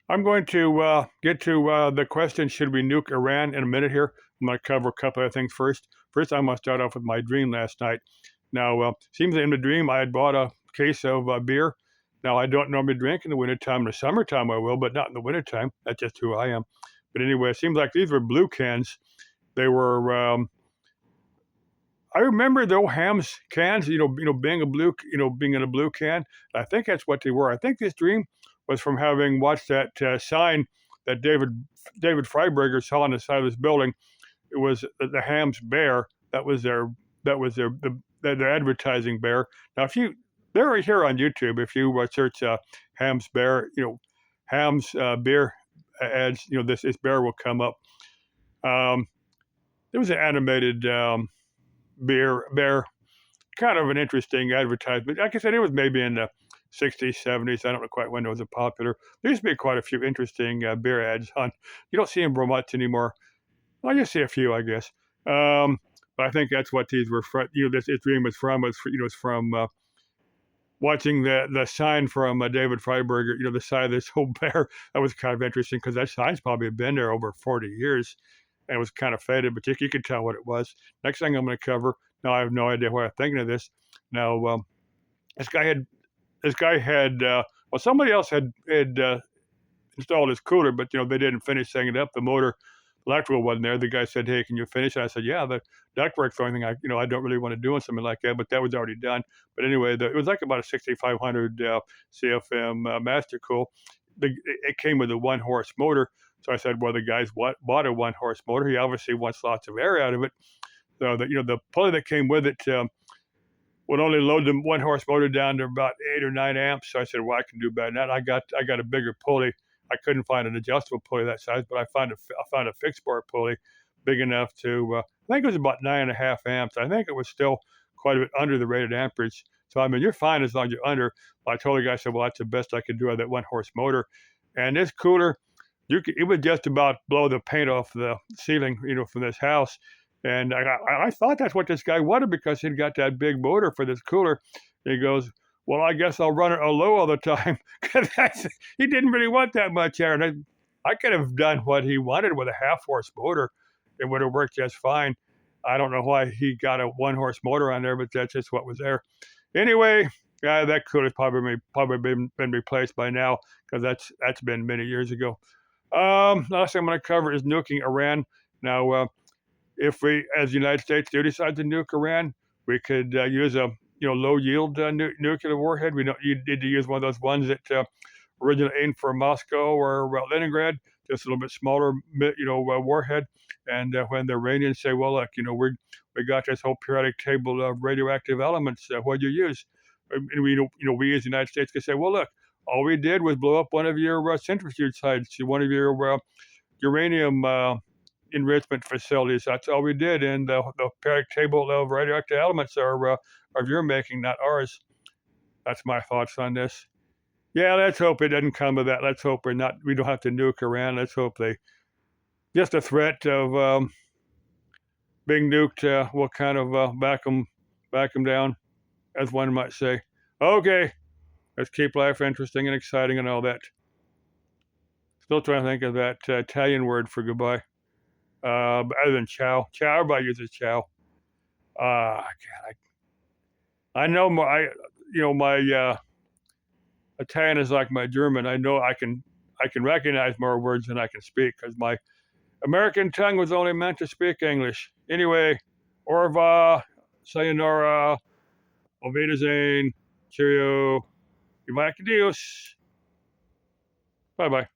I'm going to get to the question, should we nuke Iran, in a minute here. I'm going to cover a couple of things first. First, I'm going to start off with my dream last night. Now, seems in the dream I had bought a case of beer. Now, I don't normally drink in the wintertime. In the summertime, I will, but not in the wintertime. That's just who I am. But anyway, it seems like these were blue cans. They were, I remember the old Hams cans, being being in a blue can. I think that's what they were. I think this dream was from having watched that sign that David Freiberger saw on the side of this building. It was the Hams bear. That was their advertising bear. Now, if you they're right here on YouTube. If you search Hams bear, Hams beer ads, this bear will come up. Um, there was an animated bear, kind of an interesting advertisement. Like I said, it was maybe in the 60s, 70s. I don't know quite when it was popular. There used to be quite a few interesting beer ads on. You don't see them very much anymore. Well, you see a few, I guess. But I think that's what these were from. This dream was from. Was from watching the sign from David Freiberger. The side of this whole bear. That was kind of interesting because that sign's probably been there over 40 years, and it was kind of faded, but you could tell what it was. Next thing I'm going to cover. Now I have no idea why I'm thinking of this. Now this guy had well, somebody else had installed his cooler, but they didn't finish setting it up. The motor electrical wasn't there. The guy said, "Hey, can you finish it?" I said, "Yeah, the ductwork's the only thing I don't really want to do on something like that." But that was already done. But anyway, it was like about a 6500 CFM Master Cool. It came with a 1-horse motor. So I said, well, the guy's bought a 1-horse motor. He obviously wants lots of air out of it. So the pulley that came with it would only load the 1-horse motor down to about 8 or 9 amps. So I said, well, I can do better than that. I got a bigger pulley. I couldn't find an adjustable pulley that size, but I found a fixed bar pulley big enough to, I think it was about 9.5 amps. I think it was still quite a bit under the rated amperage. So, I mean, you're fine as long as you're under. But I told the guy, I said, well, that's the best I could do with that 1-horse motor. And this cooler, it would just about blow the paint off the ceiling, from this house. And I thought that's what this guy wanted because he'd got that big motor for this cooler. He goes, well, I guess I'll run it low all the time. He didn't really want that much air. And I could have done what he wanted with a 1/2-horse motor. It would have worked just fine. I don't know why he got a 1-horse motor on there, but that's just what was there. Anyway, that cooler's probably been replaced by now because that's been many years ago. Last thing I'm going to cover is nuking Iran. Now, if we, as the United States, do decide to nuke Iran, we could use a low yield nuclear warhead. We don't need to use one of those ones that originally aimed for Moscow or Leningrad, just a little bit smaller, warhead. And when the Iranians say, well, look, we got this whole periodic table of radioactive elements, what do you use? And we as the United States could say, well, look, all we did was blow up one of your centrifuge sites, one of your uranium enrichment facilities. That's all we did. And the periodic table of radioactive elements are of your making, not ours. That's my thoughts on this. Yeah, let's hope it doesn't come to that. Let's hope we don't have to nuke Iran. Let's hope just a threat of being nuked will kind of back them down, as one might say. Okay, let's keep life interesting and exciting and all that. Still trying to think of that Italian word for goodbye. Other than ciao. Ciao, everybody uses ciao. God, I know my Italian is like my German. I know I can recognize more words than I can speak because my American tongue was only meant to speak English. Anyway, au revoir, sayonara, auf Wiedersehen, cheerio, Dios. Bye bye.